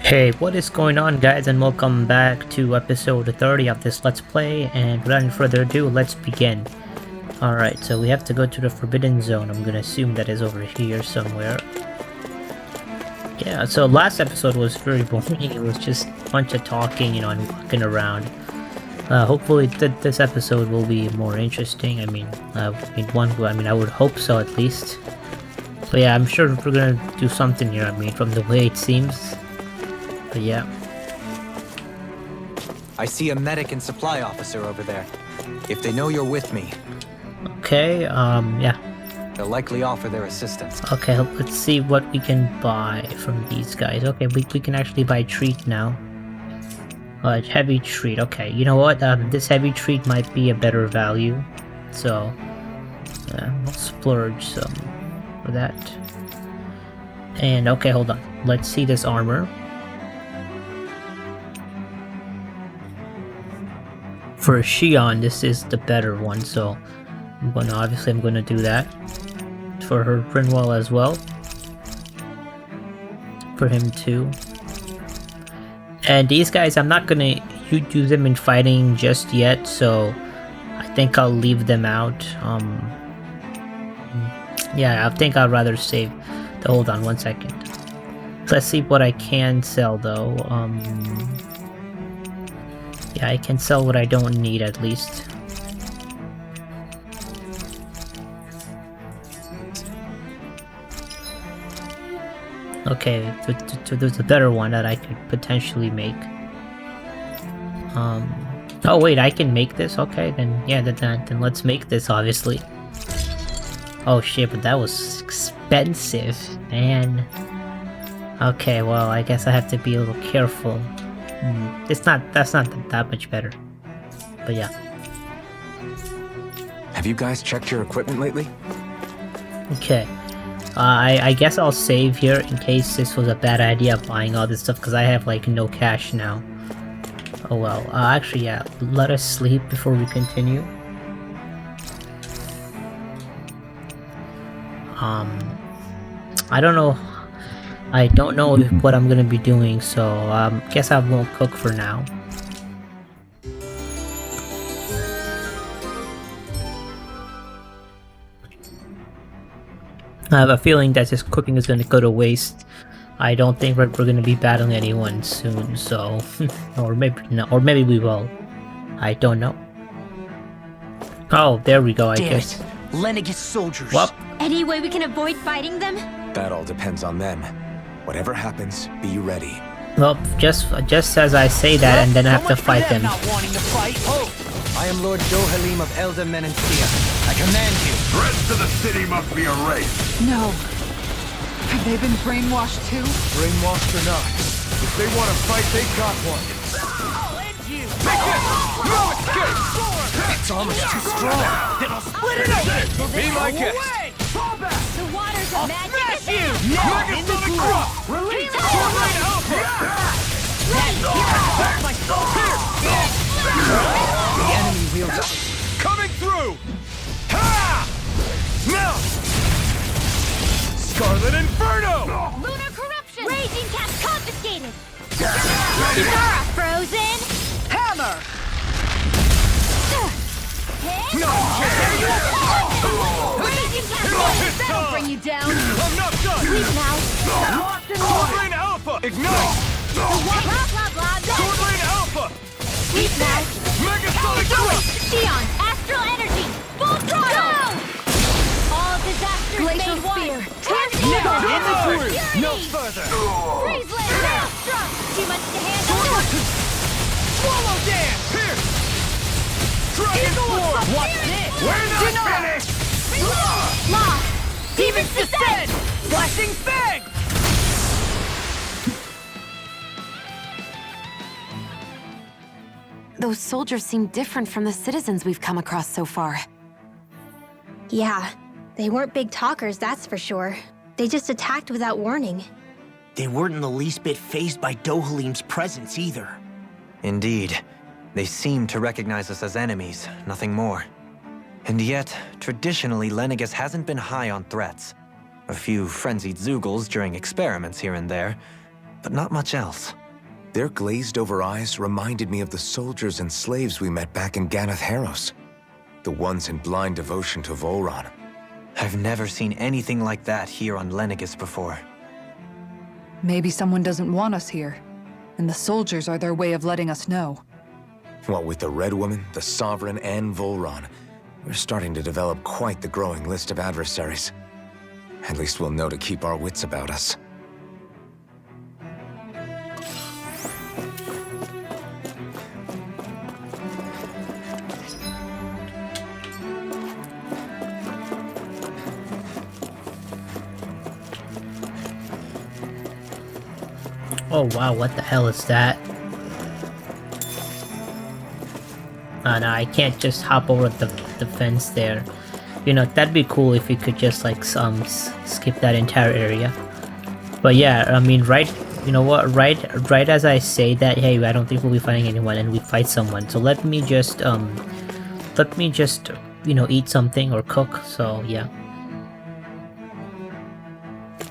Hey, what is going on, guys, and welcome back to episode 30 of this Let's Play, and without any further ado, let's begin. Alright, so we have to go to the Forbidden Zone. I'm gonna assume that is over here somewhere. Yeah, so last episode was very boring. It was just a bunch of talking, and walking around. Hopefully this episode will be more interesting. I would hope so at least. But yeah, I'm sure we're gonna do something here, from the way it seems. But yeah. I see a medic and supply officer over there. If they know you're with me, Okay, yeah. they'll likely offer their assistance. Okay, let's see what we can buy from these guys. Okay, we can actually buy treat now. Heavy treat. Okay, you know what? This heavy treat might be a better value. So, we'll splurge some for that. And, okay, hold on. Let's see this armor. For Shion, this is the better one, so I'm gonna do that. For her Prinwell as well. For him too. And these guys, I'm not gonna use them in fighting just yet, so I think I'll leave them out. Yeah, I think I'd rather save. Hold on one second. Let's see what I can sell though. Yeah, I can sell what I don't need at least. Okay, there's a better one that I could potentially make. Oh wait, I can make this? Okay, then yeah, then let's make this, obviously. Oh shit, but that was expensive, man. Okay, well, I guess I have to be a little careful. That's not that much better. But yeah. Have you guys checked your equipment lately? Okay. I guess I'll save here in case this was a bad idea buying all this stuff, because I have like no cash now. Oh well. Actually, yeah. Let us sleep before we continue. I don't know. I don't know what I'm gonna be doing, so guess I won't cook for now. I have a feeling that this cooking is gonna go to waste. I don't think we're gonna be battling anyone soon, so or maybe we will. I don't know. Oh, there we go. I guess. Lenegis soldiers. What? Any way we can avoid fighting them? That all depends on them. Whatever happens, be ready. Well, just as I say that, and then I have to fight them. Not wanting to fight. Oh! I am Lord Dohalim of Elda Menancia. I command you. The rest of the city must be erased. No. Have they been brainwashed too? Brainwashed or not, if they want to fight, they got one. I'll end you. Take it! No escape! It's almost too strong. Then I'll split it open. Be my guest. Away. Fall back! The waters of magic Smash is you. in. Now Mega in the Sonic group. Drop! Release the Swordblade Alpha! My soul. Here. The enemy wields Coming through! Ha! Now! Scarlet Inferno! Lunar corruption. Raging cap confiscated. Zara frozen. Hammer. No! Raging cap Hit that'll time! bring you down. I'm not done! Sleep now. Swordblade Alpha! Ignite! Blah blah blah. Swordblade Alpha! Sleep now. Mega Sonic Do Drop! it. Sion, astral energy. Full throttle. All disasters Glacial made one. spear. Now in the group. no further. Freeze laser. Struck. Too much to handle. Swallow dance. Here! Dragon Sword! What's this? We're not finished! Lost. Demons descend. Flashing fang. Those soldiers seem different from the citizens we've come across so far. Yeah, they weren't big talkers, that's for sure. They just attacked without warning. They weren't in the least bit fazed by Dohalim's presence either. Indeed. They seem to recognize us as enemies, nothing more. And yet, traditionally, Lenegis hasn't been high on threats. A few frenzied Zeugles during experiments here and there, but not much else. Their glazed-over eyes reminded me of the soldiers and slaves we met back in Ganath Haros. The ones in blind devotion to Volron. I've never seen anything like that here on Lenegis before. Maybe someone doesn't want us here, and the soldiers are their way of letting us know. What with the Red Woman, the Sovereign, and Volron, we're starting to develop quite the growing list of adversaries. At least we'll know to keep our wits about us. Oh wow, what the hell is that? Oh no, I can't just hop over the fence there. You know, that'd be cool if we could just like skip that entire area. But yeah, I mean, right, you know what, right as I say that, hey, I don't think we'll be fighting anyone, and we fight someone. So let me just, you know, eat something or cook, so yeah.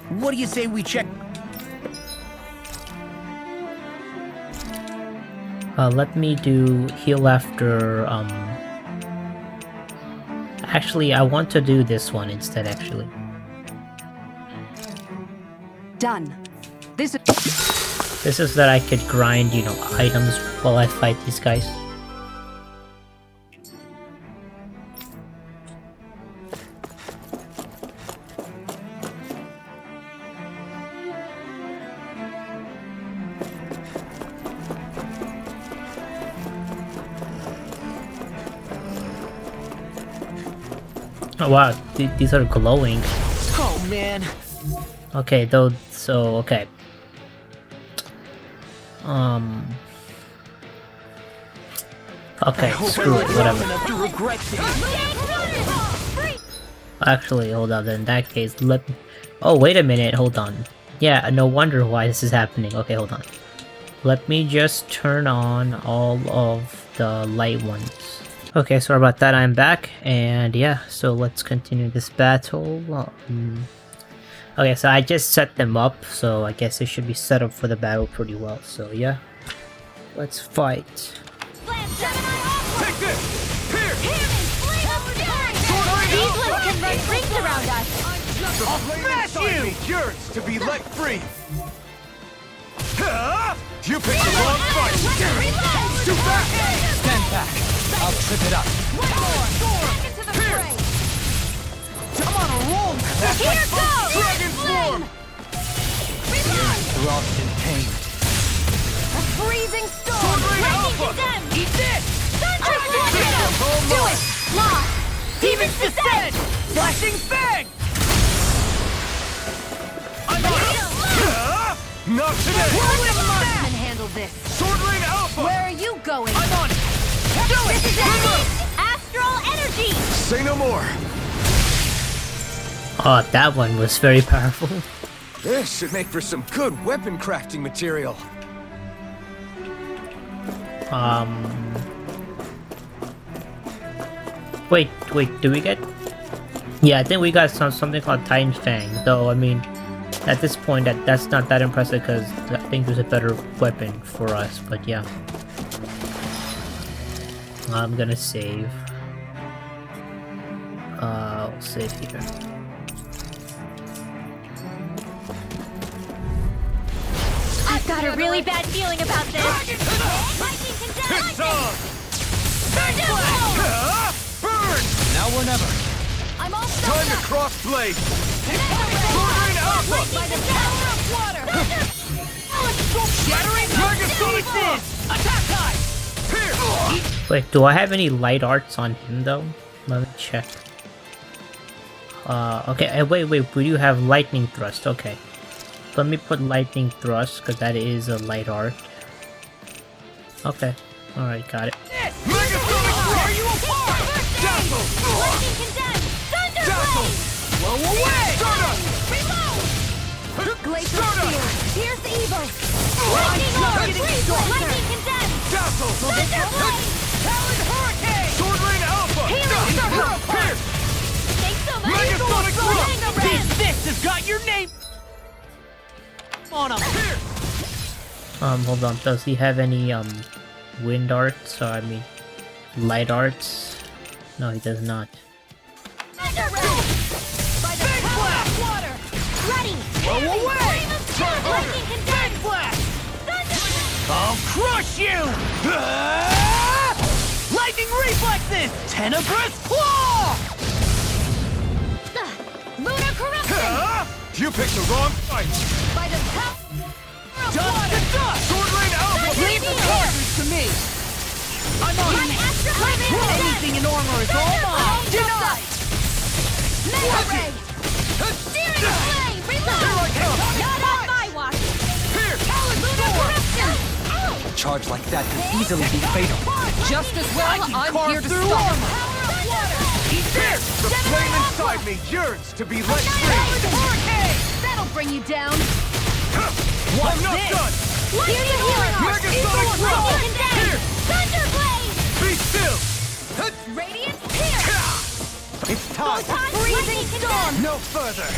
What do you say we check? Let me do heal after, actually, I want to do this one instead, actually. Done. This is that I could grind, you know, items while I fight these guys. Oh wow, these are glowing. Oh man. Okay, though, so, okay. Okay, screw it, whatever. Actually, hold on, in that case, oh, wait a minute, hold on. Yeah, no wonder why this is happening. Okay, hold on. Let me just turn on all of the light ones. Okay, sorry about that, I'm back, and yeah, so let's continue this battle. Okay, so I just set them up, so I guess it should be set up for the battle pretty well, so yeah. Let's fight. Take this! Here! These ones can run rings around us. I'll smash you! Yours to be let free! You picked the wrong fight! Too fast! Stand back. I'll trip it up. I'm on a roll. Here goes! Dragon form! Thrust in pain. A freezing storm. Sword Alpha! Condemned. Eat this! Do it. Lost. Demon's Descent! Flashing Fang! I'm on it! Not today! Whirlwind can handle this. Sword Ring Alpha! Where are you going? I'm on it! Do it! This is it. Astral energy. Say no more! Oh, that one was very powerful. This should make for some good weapon crafting material. Wait, do we get? Yeah, I think we got something called Titan Fang, though, I mean, at this point, that's not that impressive, because I think there's a better weapon for us, but yeah. I'm gonna save. I'll save here. I've got a really bad feeling about this. It's on! Burn! Now or never. I'm all Time to cross blade! Sword Ring Alpha! by the power of water. Shattering Dragon Sonic Fist! Attack time! Here! Wait, do I have any light arts on him, though? Let me check. Okay, wait, we do have lightning thrust, okay. Let me put lightning thrust, because that is a light art. Okay, alright, got it. Mega Sonic Tear you apart! Dazzle! Lightning condemned. Thunder Dazzle! blade. Blow away! Stardust! Reload. Glacier Stardust! spear. Pierce the evil. Lightning orb. Freeze. Lightning condemned. Dazzle! Thunder blade. Talon Hurricane! Sword Ring Alpha! Healing circle. Here! Thanks so much. Mega Sonic Thrust! This fist has got your name on him! Here! Hold on. Does he have any, wind arts? Or, I mean, light arts? No, he does not. I'll crush you! Lightning reflexes! Tenebrous claw! Lunar corruption! You picked the wrong fight! By the power of Dust water! to dust! Sword Rain Alpha! Leave the cartridge to me! I'm on My Astral anything in armor is all mine! Denied! Mega Ray! Searing flame! Reload! Not on my watch! Here! Lunar corruption! Ow! A charge like that could easily be fatal. Just as well, I'm here to stop! Power of water! Here! The flame inside me yearns to be let free! Hurricane! That'll bring you down! I'm not done! Here's the healing arc! Megasonic Rock! Here! Thunderblade! Be still! Radiant Pierce! It's time! Freezing storm! No further!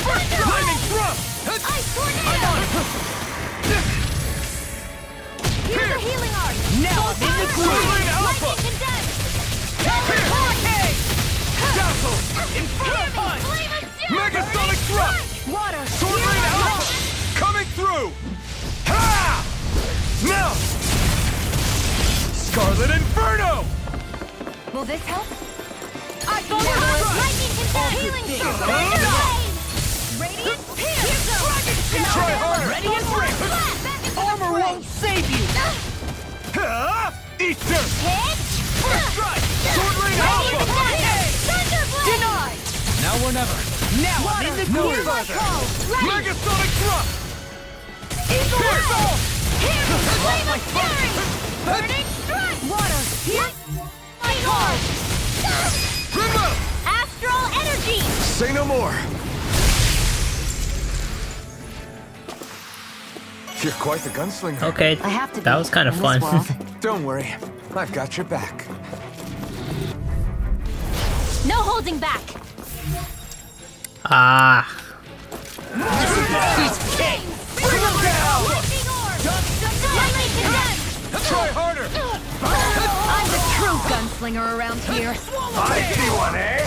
Thunder! Lightning thrust! Ice tornado! Here's the healing arc! Now I'm in the Sword groove! Rain Alpha! Lightning condensed! Hurricane! Dazzle! Inferno punch! Flame of Doom! Megasonic thrust! Water! Sword Rain Alpha! Coming through! Ha! Now! Scarlet Inferno! Will this help? I go lightning condensed! Healing storm! Thunderblade! Radiant Pierce! Try harder! Ready and brave! Armor won't save you! Ha! Easter! Hit! Strike! Sword Rain Alpha! Thunderblade! Denied! Now or never. Now I'm in the No groove! further! Ready! Megasonic thrust! Eagle Here! Eye! Here's the flame of fury! Burning strike! Water! Here! My card! Remote! Astral energy! Say no more! You're quite the gunslinger. Okay, I have to that be was kind of in fun. this world. Don't worry, I've got your back. No holding back! Ah, He's king! Bring him down! Lightning orb! Lightning condensed! Try harder! I'm the true gunslinger around here! I see one, eh?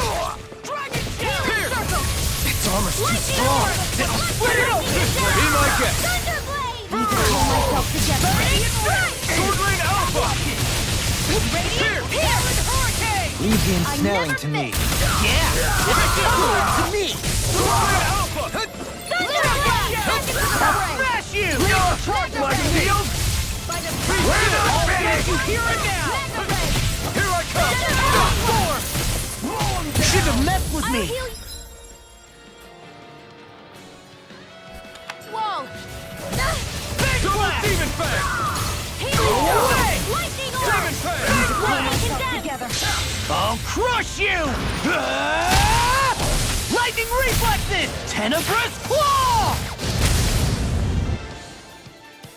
Healing circle! Its armor's too Lightning strong. orb! Split it open! Be my guest! Thunderblade! Pull myself together! Radiant strike! Sword Rain Alpha! Radiant pierce! Hurricane! Leave the ensnaring to me. Yeah! To me! Sword Rain Alpha! Thunderblade! Smash you! My shield! Wait a minute! You hear it now! Here I come! Should have messed with me! Whoa! Double Demon Fang! Healing! Lightning orb! Demon Fang! Lightning condensed! I'll crush you! Lightning reflexes! Tenebrous claw!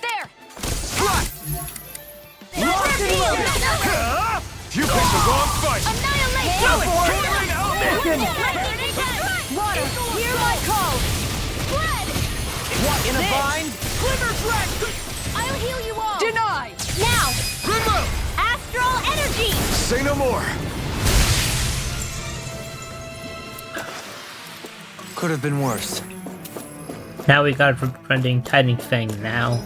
There! Strike! Lock and load! You picked the wrong fight! Annihilation! Go for it! Sword Rain Alpha! Lightning condensed! Water! Hear my call! Blood! What in a bind? Glimmer Threat! I'll heal you all! Denied! Now! Remote! Astral energy! Say no more! Could have been worse. now we got running Titan Fang now.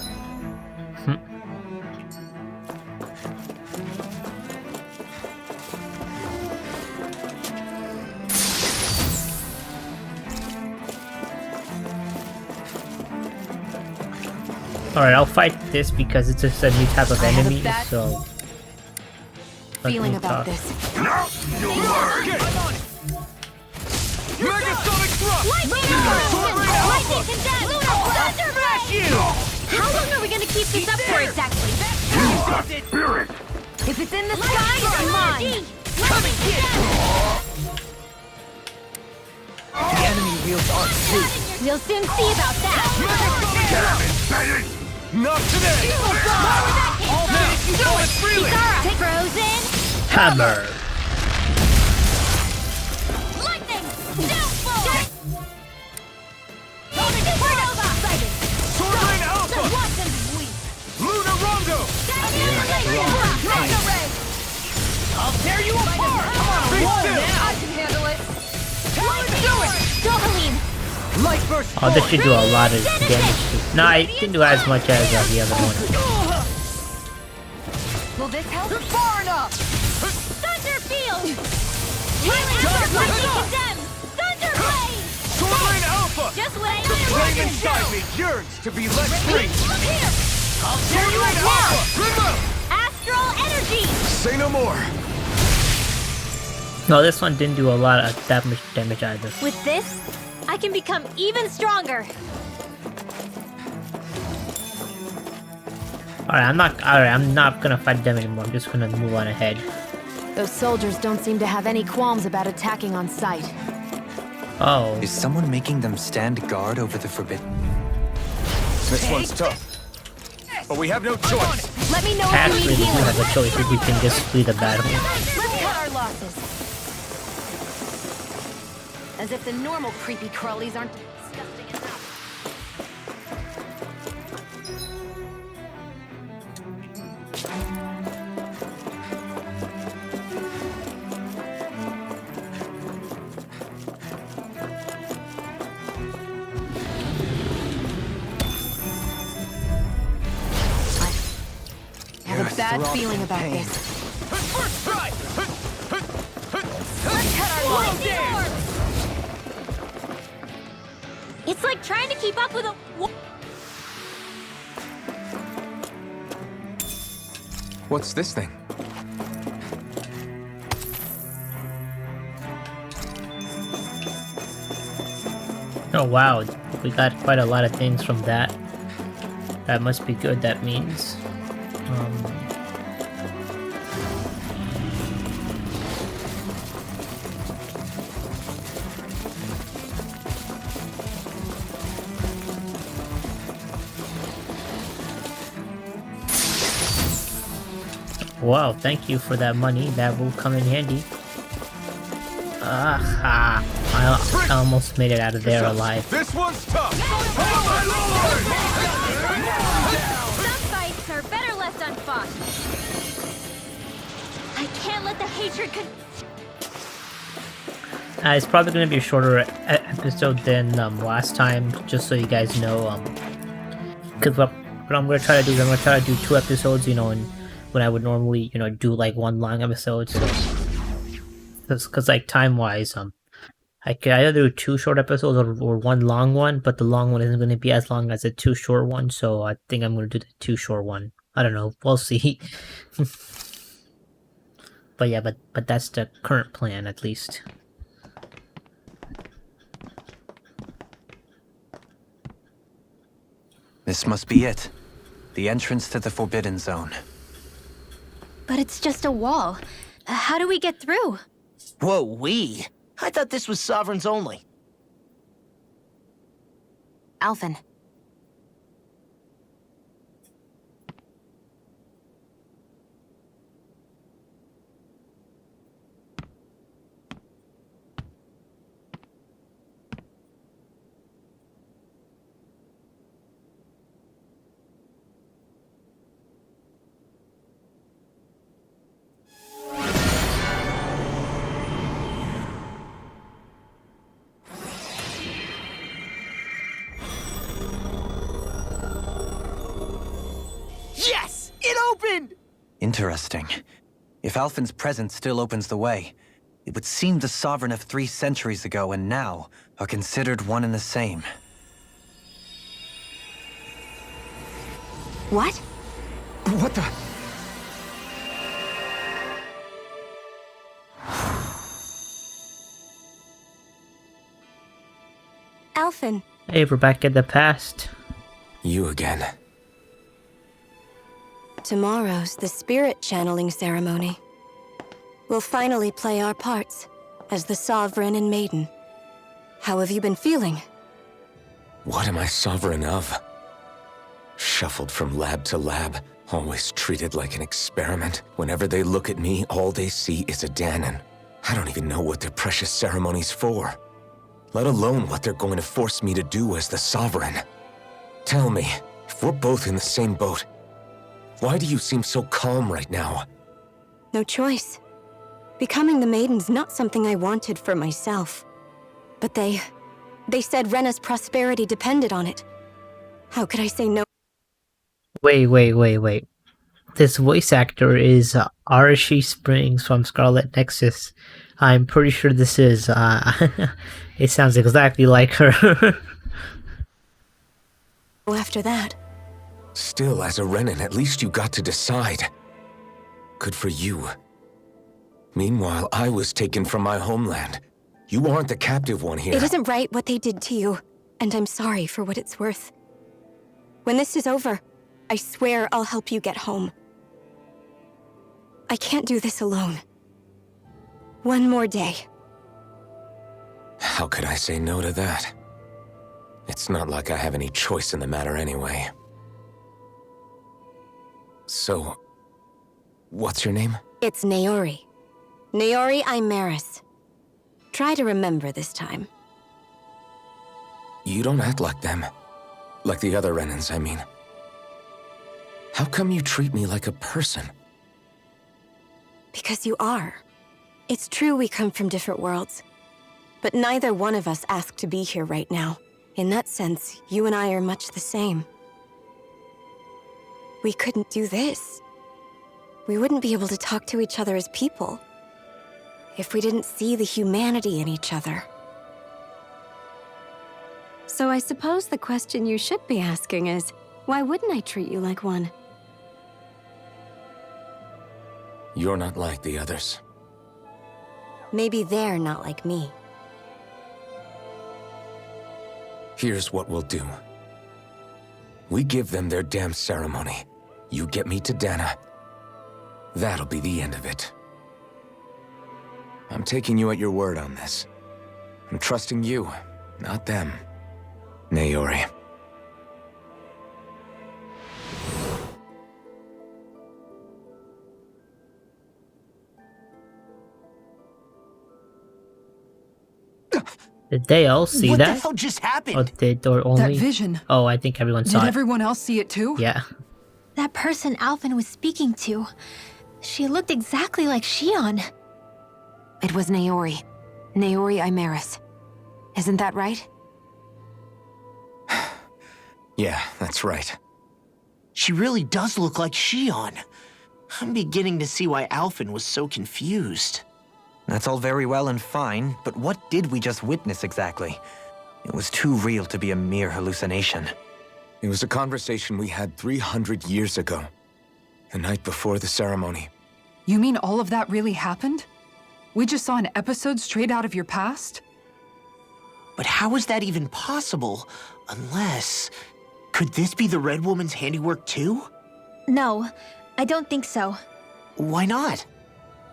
Alright, I'll fight this because it's just a new type of I have a enemy, bad so... let Feeling me about talk. this. Now you learn! Get on it! Megasonic thrust! Lightning Sword Rain Alpha! Lightning condensed! Thunderblade! How long are we gonna keep this up for exactly? If it's in the sky, it's mine! Come and get it! The enemy wields art too. We'll soon see about that! Not today! All finish you do it freely! Kisara! Frozen! Hammer! Lightning! Downfall! Supernova! Sword Rain Alpha! The Watson's weak! I'll tear you apart! Come on, I can handle it! Do it! Dohalim! Light burst. Oh, this should do a lot of damage too. No, it didn't do as much as the other one. Will this help? Far enough! Thunder Field! Condemn! Thunder Blade! Sword Lane Alpha! Just what I The flame wanted to inside do! me yearns to be let free! Look here! I'll tear Sword you Lane apart! Alpha! Remove! Astral Energy! Say no more! No, this one didn't do a lot of that much damage either. With this, I can become even stronger! I'm not gonna fight them anymore. I'm just gonna move on ahead. Those soldiers don't seem to have any qualms about attacking on sight. Oh. Is someone making them stand guard over the forbidden? This one's tough. But we have no choice. Let me know if you Actually, need we do healing. have a choice if we can just flee the battle. Let's cut our losses! As if the normal creepy crawlies aren't disgusting enough. I have a bad feeling about this. First try! Let's cut our losses! It's like trying to keep up with a... What's this thing? Oh wow, we got quite a lot of things from that. That must be good, that means. Wow, thank you for that money. That will come in handy. Aha! I almost made it out of there alive. This one's tough! Some fights are better left unfought. I can't let the hatred It's probably going to be a shorter episode than last time, just so you guys know. Because what I'm going to try to do is I'm going to try to do 2 episodes, you know, and when I would normally, you know, do like 1 long episode. So, because like time-wise, I could either do 2 short episodes or 1 long one, but the long one isn't going to be as long as the 2 short one. So I think I'm going to do the 2 short one. I don't know. We'll see. But yeah, but that's the current plan, at least. This must be it. The entrance to the Forbidden Zone. But it's just a wall. How do we get through? Whoa, we? I thought this was Sovereigns only. Alphen. Yes! It opened! Interesting. If Alphen's presence still opens the way, it would seem the Sovereign of 3 centuries ago and now are considered one and the same. What? What the? Alphen. Hey, we're back in the past. You again. Tomorrow's the spirit channeling ceremony. We'll finally play our parts as the Sovereign and Maiden. How have you been feeling? What am I sovereign of? Shuffled from lab to lab, always treated like an experiment. Whenever they look at me, all they see is a Danon. I don't even know what their precious ceremony's for, let alone what they're going to force me to do as the Sovereign. Tell me, if we're both in the same boat, Why do you seem so calm right now? No choice. Becoming the Maiden's not something I wanted for myself. But they said Rena's prosperity depended on it. How could I say no? Wait. This voice actor is Arashi Springs from Scarlet Nexus. I'm pretty sure this is, it sounds exactly like her. After that. Still, as a Renan, at least you got to decide. Good for you. Meanwhile, I was taken from my homeland. You aren't the captive one here. It isn't right what they did to you, and I'm sorry for what it's worth. When this is over, I swear I'll help you get home. I can't do this alone. One more day. How could I say no to that? It's not like I have any choice in the matter anyway. So, what's your name? It's Naori. Naori Imaris. Try to remember this time. You don't act like them. Like the other Renans, I mean. How come you treat me like a person? Because you are. It's true we come from different worlds. But neither one of us asked to be here right now. In that sense, you and I are much the same. We couldn't do this. We wouldn't be able to talk to each other as people if we didn't see the humanity in each other. So I suppose the question you should be asking is, why wouldn't I treat you like one? You're not like the others. Maybe they're not like me. Here's what we'll do. We give them their damn ceremony. You get me to Dana. That'll be the end of it. I'm taking you at your word on this. I'm trusting you, not them. Naori. Did they all see what that? the hell just happened? Or only? That vision. Oh, I think everyone saw Did it. everyone else see it too? Yeah. That person Alphen was speaking to, she looked exactly like Shion. It was Naori. Naori Imaris. Isn't that right? Yeah, that's right. She really does look like Shion. I'm beginning to see why Alphen was so confused. That's all very well and fine, but what did we just witness exactly? It was too real to be a mere hallucination. It was a conversation we had 300 years ago. The night before the ceremony. You mean all of that really happened? We just saw an episode straight out of your past? But how is that even possible? Unless... Could this be the Red Woman's handiwork too? No, I don't think so. Why not?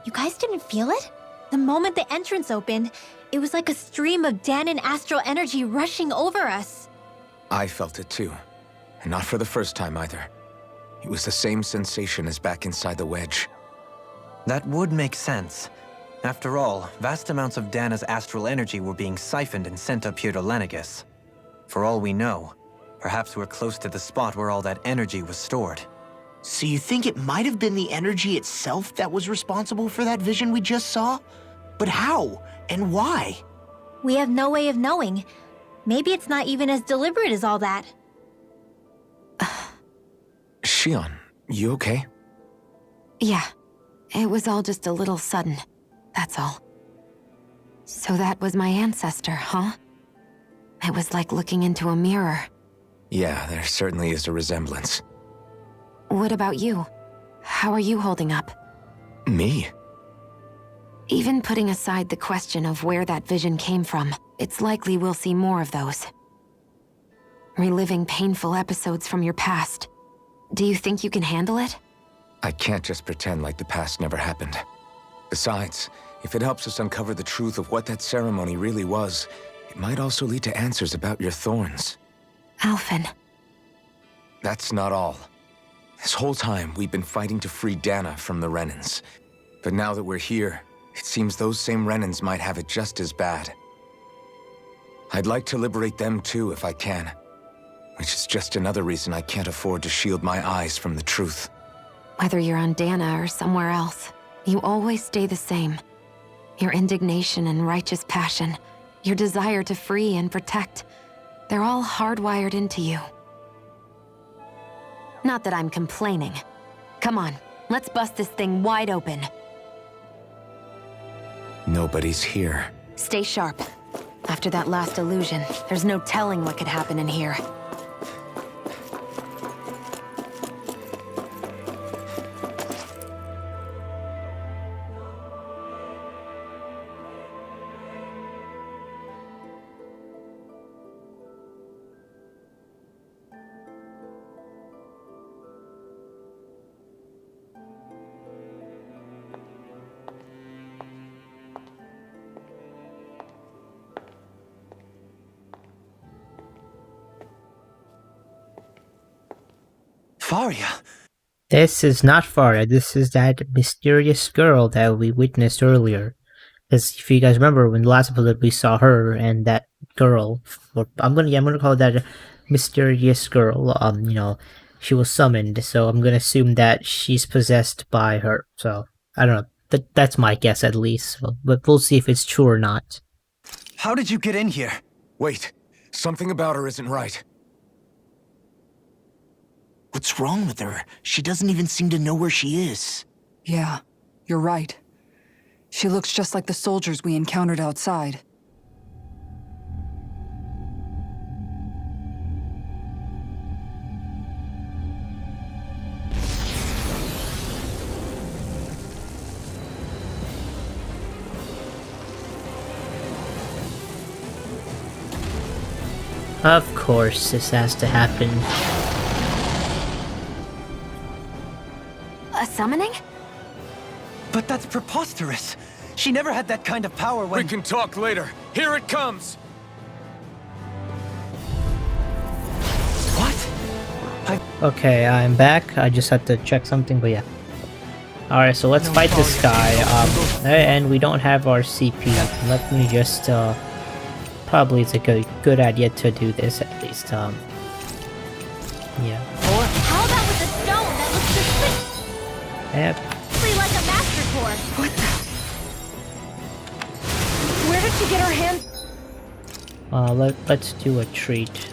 You guys didn't feel it? The moment the entrance opened, it was like a stream of Danon astral energy rushing over us. I felt it too. And not for the first time either. It was the same sensation as back inside the wedge. That would make sense. After all, vast amounts of Dana's astral energy were being siphoned and sent up here to Lenegus. For all we know, perhaps we're close to the spot where all that energy was stored. So you think it might have been the energy itself that was responsible for that vision we just saw? But how? And why? We have no way of knowing. Maybe it's not even as deliberate as all that. Shion, you okay? Yeah. It was all just a little sudden. That's all. So that was my ancestor, huh? It was like looking into a mirror. Yeah, there certainly is a resemblance. What about you? How are you holding up? Me? Even putting aside the question of where that vision came from, it's likely we'll see more of those. Reliving painful episodes from your past. Do you think you can handle it? I can't just pretend like the past never happened. Besides, if it helps us uncover the truth of what that ceremony really was, it might also lead to answers about your thorns. Alphen. That's not all. This whole time, we've been fighting to free Dana from the Renans. But now that we're here, it seems those same Renans might have it just as bad. I'd like to liberate them too if I can. Which is just another reason I can't afford to shield my eyes from the truth. Whether you're on Dana or somewhere else, you always stay the same. Your indignation and righteous passion, your desire to free and protect, they're all hardwired into you. Not that I'm complaining. Come on, let's bust this thing wide open. Nobody's here. Stay sharp. After that last illusion, there's no telling what could happen in here. Faria. This is not Faria. This is that mysterious girl that we witnessed earlier. Because if you guys remember, when the last episode we saw her and that girl, or I'm gonna call that mysterious girl. You know, she was summoned, so I'm gonna assume that she's possessed by her. So I don't know. That's my guess at least. But we'll see if it's true or not. How did you get in here? Wait, something about her isn't right. What's wrong with her? She doesn't even seem to know where she is. Yeah, you're right. She looks just like the soldiers we encountered outside. Of course, this has to happen. A summoning? But that's preposterous. She never had that kind of power when— We can talk later. Here it comes! What? Okay, I'm back. I just had to check something, but yeah. Alright, so let's fight this guy. And we don't have our CP. Let me just, probably it's a good idea to do this at least, yeah. How about with the stone that looks suspicious? Yep. Like a master core. What the? Where did she get her hand? Let's do a treat.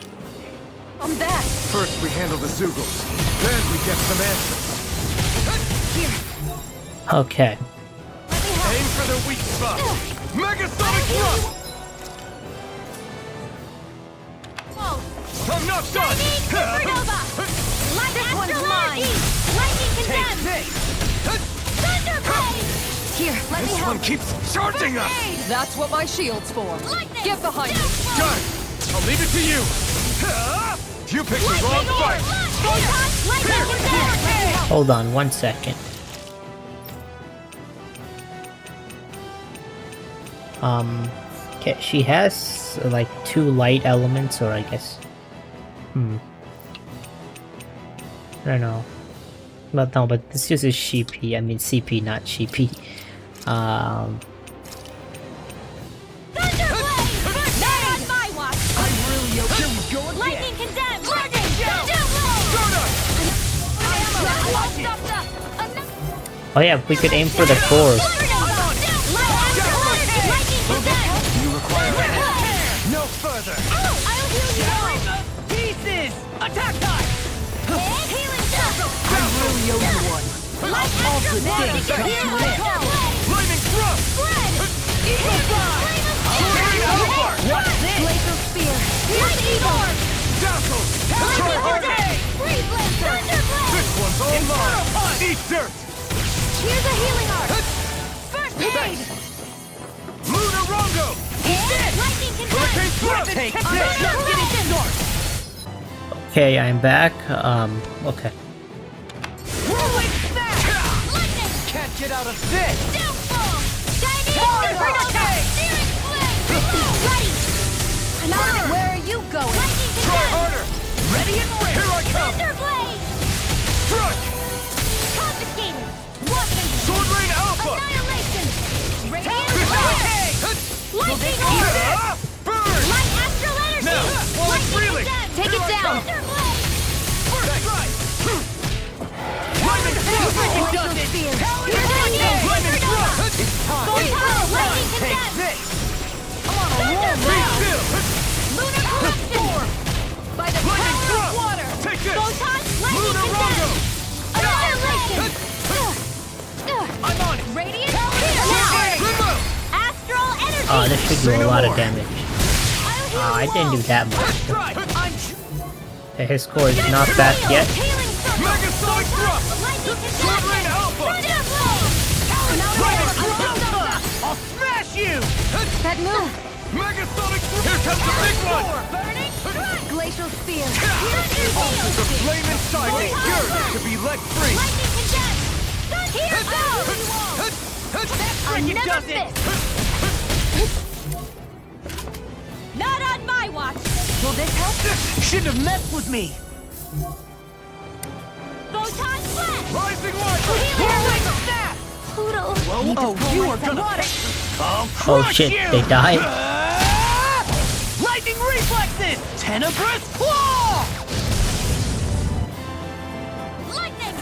I'm back. First we handle the Zugals, then we get some answers. Here. Okay. Aim for the weak spot! Megasonic thrust! Whoa. I'm not done! Supernova! Light Astral energy! Lightning condemned! Thunderblade! Here, let me This help. one keeps charging us! That's what my shield's for. Lightning! Get behind me. Done! I'll leave it to you! You picked the wrong fight! Hold on 1 second. Okay, she has like 2 light elements, or I guess. I don't know. But no, but this uses CP. I mean CP, not CP. Lightning condemned! Oh yeah, we could aim for the cores. You require no further. I'll heal you! Pieces! Attack time! Healing circle! I really owe you one. All good things come to an end. Lightning thrust! Eagle fly! What's this? Laser spear! Lightning orb! Dazzle! Try harder! Free blade! Thunderblade! This one's all mine! Eat dirt! Here's a healing art! First aid! Lunar Rongo! Lightning Hurricane condemned! thrust! Take I'm this! just getting started! Okay, I'm back. Okay. Whirling smash! Lightning! Can't get out of this! Downfall! Chinese supernova! Searing flame! Ready! Another! Where are you going? Lightning Try condemned! harder! Ready and ready! Here I come! Thunderblade! Strike! Confiscated! Watching! Sword Rain Alpha! Annihilation! Radiant This flare! Lightning orb! Burn! Light astral energy! Now, while it's Lightning reeling, condemned! Take it down. Thunderblade! First strike! Lightning thrust! spear! Lightning Take this! I'm on a roll now! Lunar corruption! By the power of water! Take this! Photon Lunar lightning Rondo! annihilation! I'm on it! Radiant Now! Remove! Astral energy! Oh, this should do a lot of damage. I'll I heal didn't do you that much. First try! I'm... His score is not back yet. Healing circle! Megasonic thrust! Lightning Sword Rain Alpha! Thunder blow! Lightning thrust! I'll smash you! That move! Megasonic thrust! Here comes the big one! Burning strike! Glacial spear! The flame inside me yearns to be let free! Lightning condensed! Here goes! Freaking Another does it! fist! Not on my watch! Will this help? Shouldn't have messed with me! Photon flash! Rising light! Healing snap! Pluto! Oh, you are gonna... I'll Oh crush shit, you! they died? Lightning reflexes! Tenebrous claw! Lightning!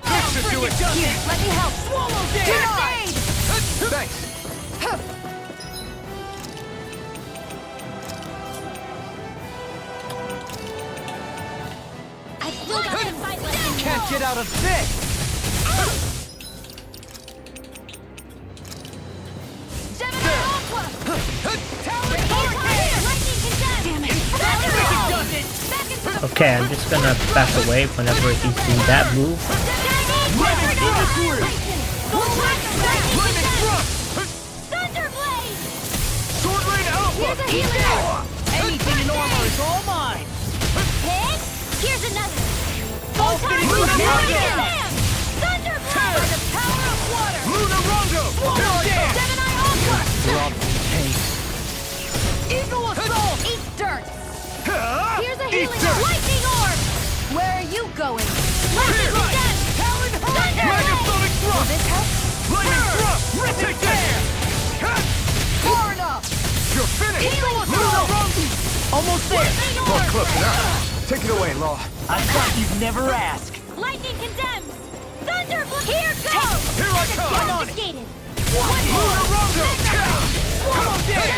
This should do it! Here, let me help! Swallow Denied! Thanks! I still got the fight left in me. Can't get out of this! Gemini Aqua! Talon Lightning condensed! Damn it! Freaking does it! Back into the Okay, I'm just gonna back away whenever he's doing that move. Lightning thrust! Thunderblade! Sword Rain Alpha! Here's a healer! Anything in armor is all mine! Hit! Here's another! All Photon fitting Lunar Rondo! Thunderblade! By the power of water! Lunar Rondo! Gemini Aqua! Drop the pace! Eagle Assault! Eat dirt! Here's a Eat healing dirt! lightning orb! Where are you going? Here! Lightning condensed! Talon Thunder! Megasonic Will thrust! this help? Lightning thrust! Take this! Far enough! You're finished! Healing Lunar assault! Rondo! Almost there! Lightning Not orb! close enough! Take it away, Law. I thought you'd never ask. Lightning condemns! Thunderblade! Here goes! Here I come! I'm on it! Confiscated! Lunar Rondo! Swallow this!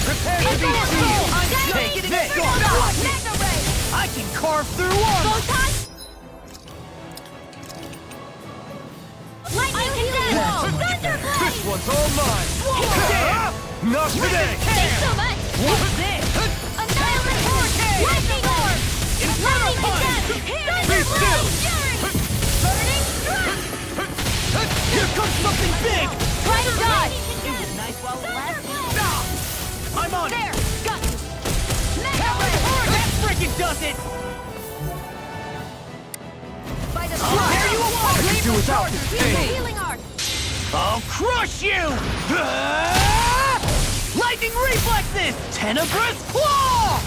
Prepare to be sealed! I'm taking this! Mega ray! I can carve through armor! Photon! Lightning condemns! Thunderblade! This one's all mine! Not today! Thanks so much! What's this? Annihilate hurricane! Lightning orb! Inferno Lightning punch! condemns! Be still! Burning strike! Here comes something big! Try to dodge! It was nice while it lasted. I'm on There! it! Got you! Mega Talon ray! Horn! That freaking does it! By the I'll tear you apart! I could do without this Here's a thing! healing arc! I'll crush you! Lightning reflexes! Tenebrous claw!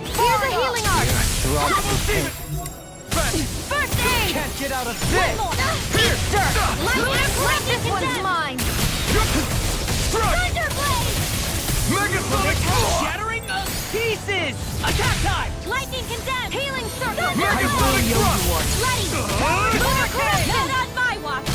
Here's a healing arc! First aid! Can't get out of One this! more! Here! Lightning one's mine! Thunderblade! Megasonic shattering of pieces! Attack time! Lightning condemned! Healing circle! Megasonic thrust! Bloody! Lunar corruption! Not on my watch!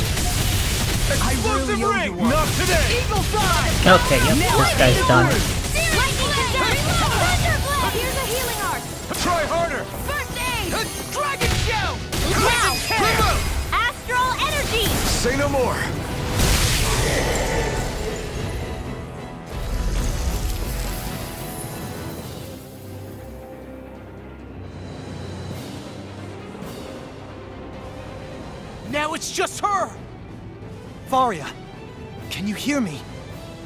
Explosive ring! Not today! Eagle side! Okay, yep, this guy's done. Lightning condemned! Thunderblade! Here's a healing arc! Try harder! First aid! Dragon shout! Now! Astral energy! Say no more! Now it's just her! Faria! Can you hear me?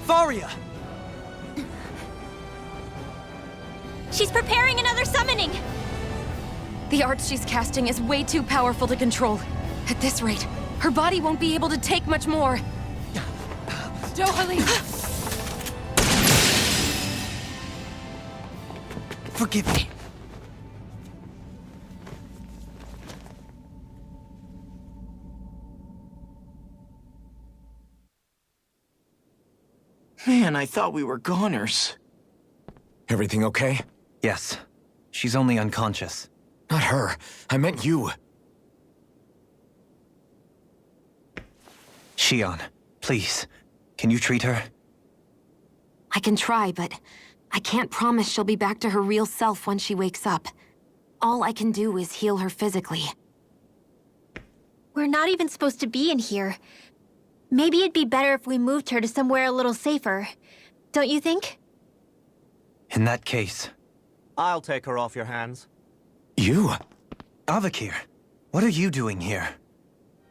Faria! She's preparing another summoning! The art she's casting is way too powerful to control. At this rate, her body won't be able to take much more. Darling! Forgive me. Man, I thought we were goners. Everything okay? Yes. She's only unconscious. Not her. I meant you. Shion, please. Can you treat her? I can try, but I can't promise she'll be back to her real self when she wakes up. All I can do is heal her physically. We're not even supposed to be in here. Maybe it'd be better if we moved her to somewhere a little safer. Don't you think? In that case... I'll take her off your hands. You? Avakir, what are you doing here?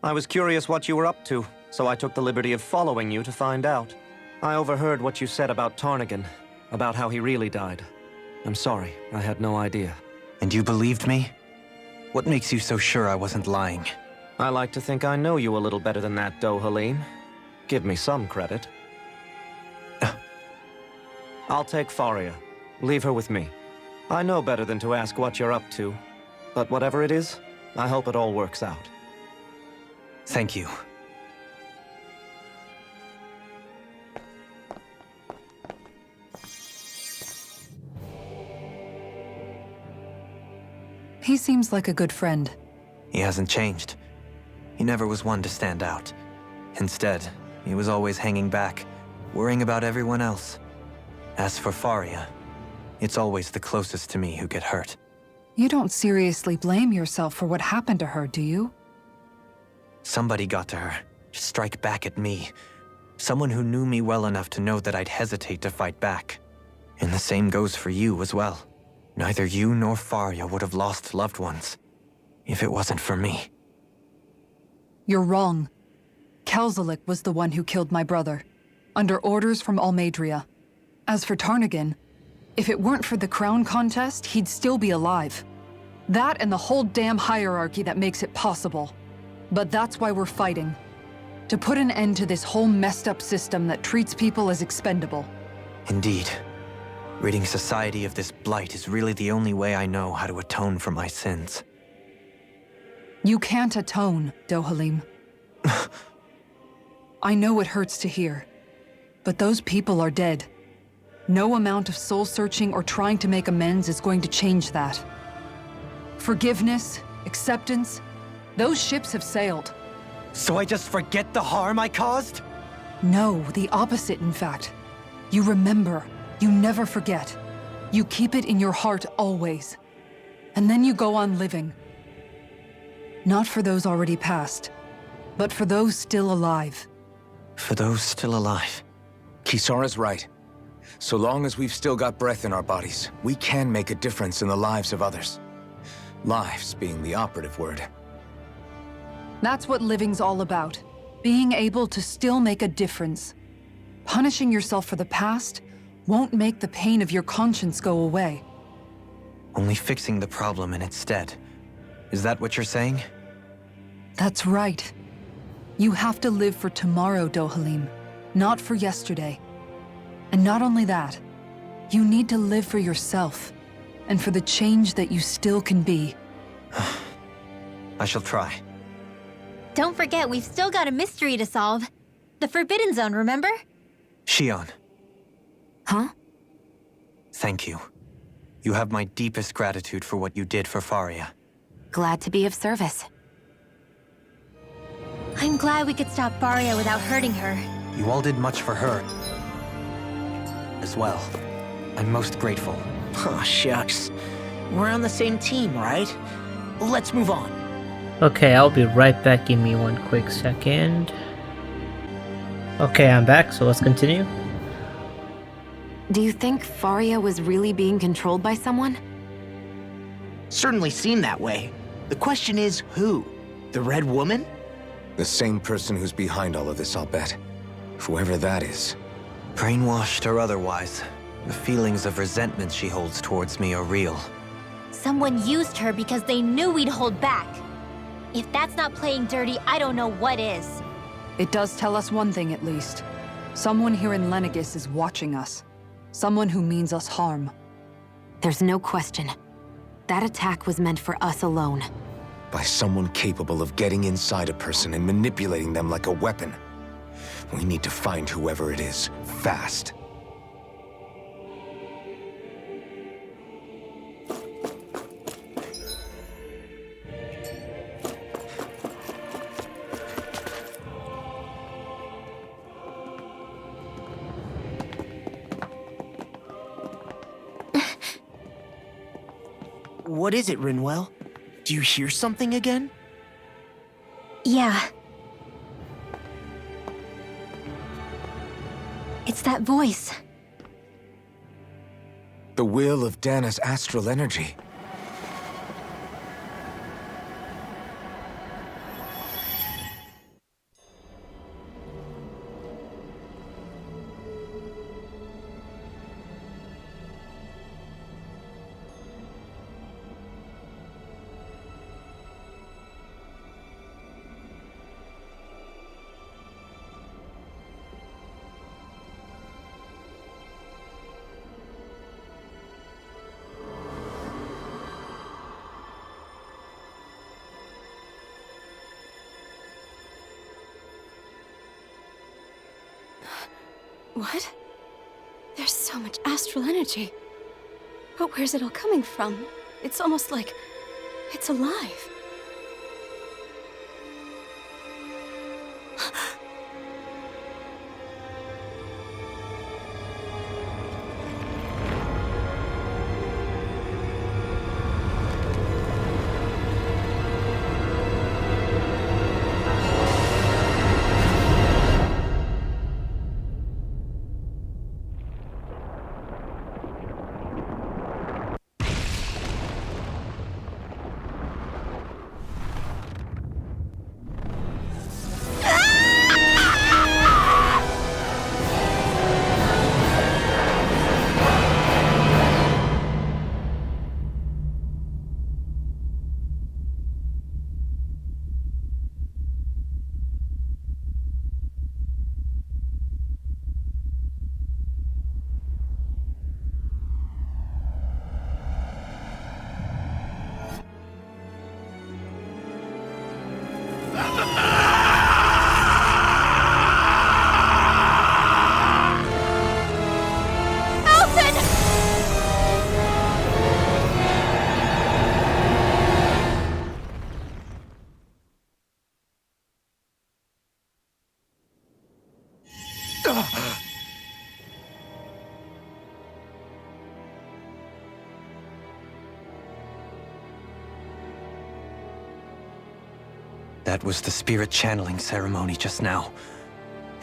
I was curious what you were up to, so I took the liberty of following you to find out. I overheard what you said about Tarnigan, about how he really died. I'm sorry, I had no idea. And you believed me? What makes you so sure I wasn't lying? I like to think I know you a little better than that, Dohalim. Give me some credit. I'll take Faria. Leave her with me. I know better than to ask what you're up to. But whatever it is, I hope it all works out. Thank you. He seems like a good friend. He hasn't changed. He never was one to stand out. Instead, he was always hanging back, worrying about everyone else. As for Faria, it's always the closest to me who get hurt. You don't seriously blame yourself for what happened to her, do you? Somebody got to her, to strike back at me. Someone who knew me well enough to know that I'd hesitate to fight back. And the same goes for you as well. Neither you nor Faria would have lost loved ones, if it wasn't for me. You're wrong. Kelzelik was the one who killed my brother, under orders from Almadria. As for Tarnigan, if it weren't for the crown contest, he'd still be alive. That and the whole damn hierarchy that makes it possible. But that's why we're fighting. To put an end to this whole messed up system that treats people as expendable. Indeed. Ridding society of this blight is really the only way I know how to atone for my sins. You can't atone, Dohalim. I know it hurts to hear, but those people are dead. No amount of soul-searching or trying to make amends is going to change that. Forgiveness, acceptance, those ships have sailed. So I just forget the harm I caused? No, the opposite, in fact. You remember. You never forget. You keep it in your heart always. And then you go on living. Not for those already passed, but for those still alive. For those still alive. Kisara's right. So long as we've still got breath in our bodies, we can make a difference in the lives of others. Lives being the operative word. That's what living's all about. Being able to still make a difference. Punishing yourself for the past won't make the pain of your conscience go away. Only fixing the problem in its stead. Is that what you're saying? That's right. You have to live for tomorrow, Dohalim, not for yesterday. And not only that, you need to live for yourself, and for the change that you still can be. I shall try. Don't forget, we've still got a mystery to solve. The Forbidden Zone, remember? Shion. Huh? Thank you. You have my deepest gratitude for what you did for Faria. Glad to be of service. I'm glad we could stop Faria without hurting her. You all did much for her as well. I'm most grateful. Oh, shucks. We're on the same team, right? Let's move on. Okay, I'll be right back. Give me one quick second. Okay, I'm back, so let's continue. Do you think Faria was really being controlled by someone? Certainly seemed that way. The question is, who? The Red Woman? The same person who's behind all of this, I'll bet. Whoever that is. Brainwashed or otherwise, the feelings of resentment she holds towards me are real. Someone used her because they knew we'd hold back. If that's not playing dirty, I don't know what is. It does tell us one thing at least. Someone here in Lenegis is watching us. Someone who means us harm. There's no question. That attack was meant for us alone. By someone capable of getting inside a person and manipulating them like a weapon. We need to find whoever it is, fast. What is it, Rinwell? Do you hear something again? Yeah. It's that voice. The will of Dana's astral energy. What? There's so much astral energy. But where's it all coming from? It's almost like it's alive. That was the spirit channeling ceremony just now.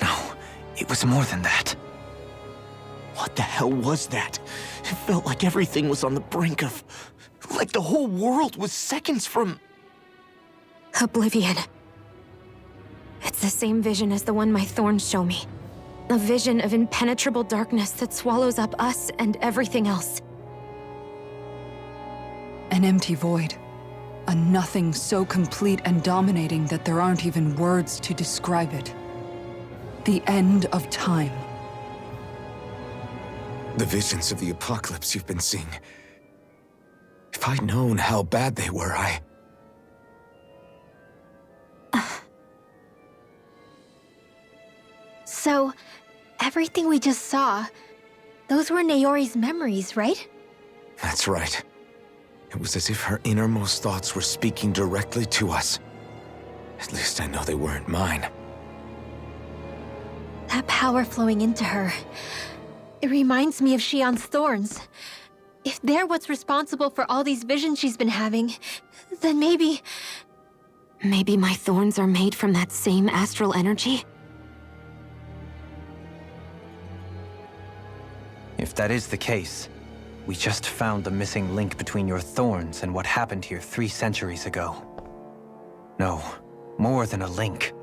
No, it was more than that. What the hell was that? It felt like everything was on the brink of... like the whole world was seconds from... Oblivion. It's the same vision as the one my Thorns show me. A vision of impenetrable darkness that swallows up us and everything else. An empty void. A nothing so complete and dominating that there aren't even words to describe it. The end of time. The visions of the apocalypse you've been seeing. If I'd known how bad they were, So, everything we just saw, those were Naori's memories, right? That's right. It was as if her innermost thoughts were speaking directly to us. At least I know they weren't mine. That power flowing into her. It reminds me of Shion's Thorns. If they're what's responsible for all these visions she's been having, then maybe... Maybe my Thorns are made from that same astral energy? If that is the case, we just found the missing link between your Thorns and what happened here 3 centuries ago. No, more than a link.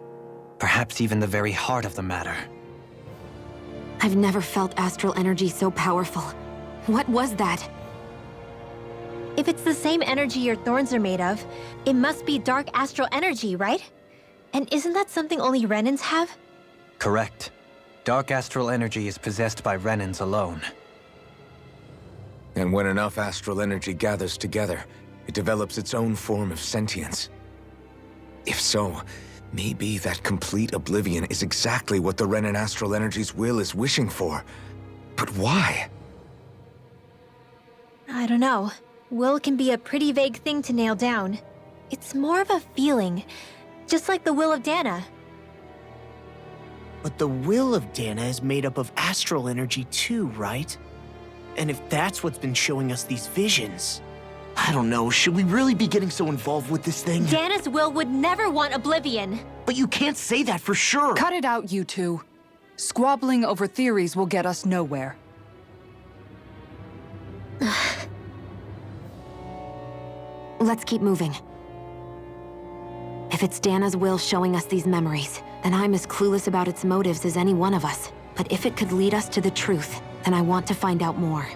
Perhaps even the very heart of the matter. I've never felt astral energy so powerful. What was that? If it's the same energy your Thorns are made of, it must be dark astral energy, right? And isn't that something only Renans have? Correct. Dark astral energy is possessed by Renans alone. And when enough astral energy gathers together, it develops its own form of sentience. If so, maybe that complete oblivion is exactly what the Renan astral energy's will is wishing for. But why? I don't know. Will can be a pretty vague thing to nail down. It's more of a feeling, just like the will of Dana. But the will of Dana is made up of astral energy too, right? And if that's what's been showing us these visions... I don't know, should we really be getting so involved with this thing? Dana's will would never want oblivion. But you can't say that for sure. Cut it out, you two. Squabbling over theories will get us nowhere. Let's keep moving. If it's Dana's will showing us these memories, then I'm as clueless about its motives as any one of us. But if it could lead us to the truth, then I want to find out more.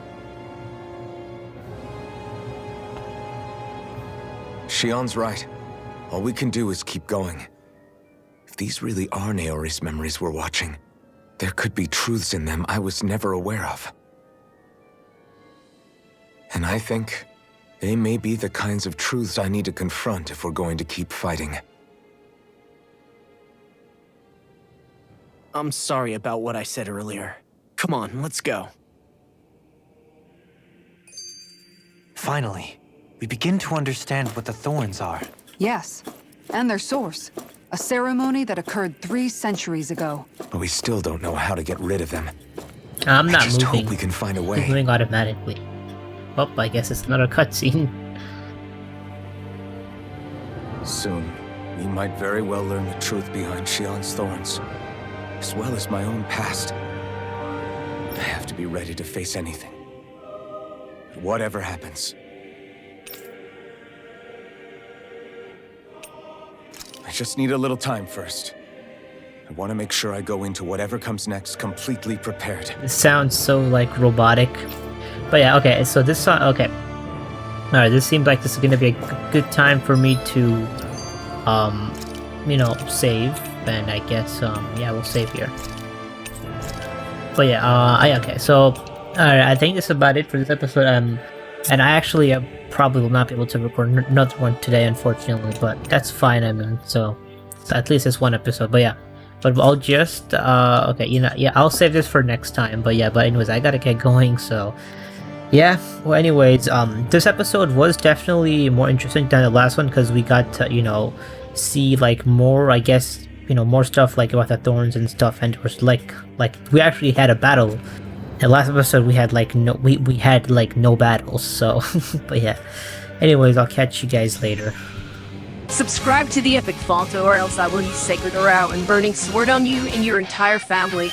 Shion's right. All we can do is keep going. If these really are Naori's memories we're watching, there could be truths in them I was never aware of. And I think they may be the kinds of truths I need to confront if we're going to keep fighting. I'm sorry about what I said earlier. Come on, let's go. Finally, we begin to understand what the Thorns are. Yes, and their source. A ceremony that occurred 3 centuries ago. But we still don't know how to get rid of them. I'm not I just moving. hope we can find a It's way. moving automatically. Oh, I guess it's another cutscene. Soon, we might very well learn the truth behind Shion's Thorns, as well as my own past. I have to be ready to face anything. Whatever happens. I just need a little time first. I want to make sure I go into whatever comes next completely prepared. It sounds so like robotic. But yeah, okay, so this okay. Alright, this seems like this is gonna be a good time for me to you know, save. And I guess yeah, we'll save here. But yeah, okay, so alright, I think that's about it for this episode. And I actually probably will not be able to record another one today, unfortunately, but that's fine. I mean, so at least it's one episode. But yeah, but I'll just okay, you know, yeah, I'll save this for next time. But yeah, but anyways, I gotta get going. So yeah, well, anyways, this episode was definitely more interesting than the last one because we got to, you know, see like more, I guess, you know, more stuff like about the Thorns and stuff, and it was like we actually had a battle. The last episode we had like we had like no battles, so but yeah. Anyways, I'll catch you guys later. Subscribe to the Epic Falto or else I will use Sacred Arrow and Burning Sword on you and your entire family.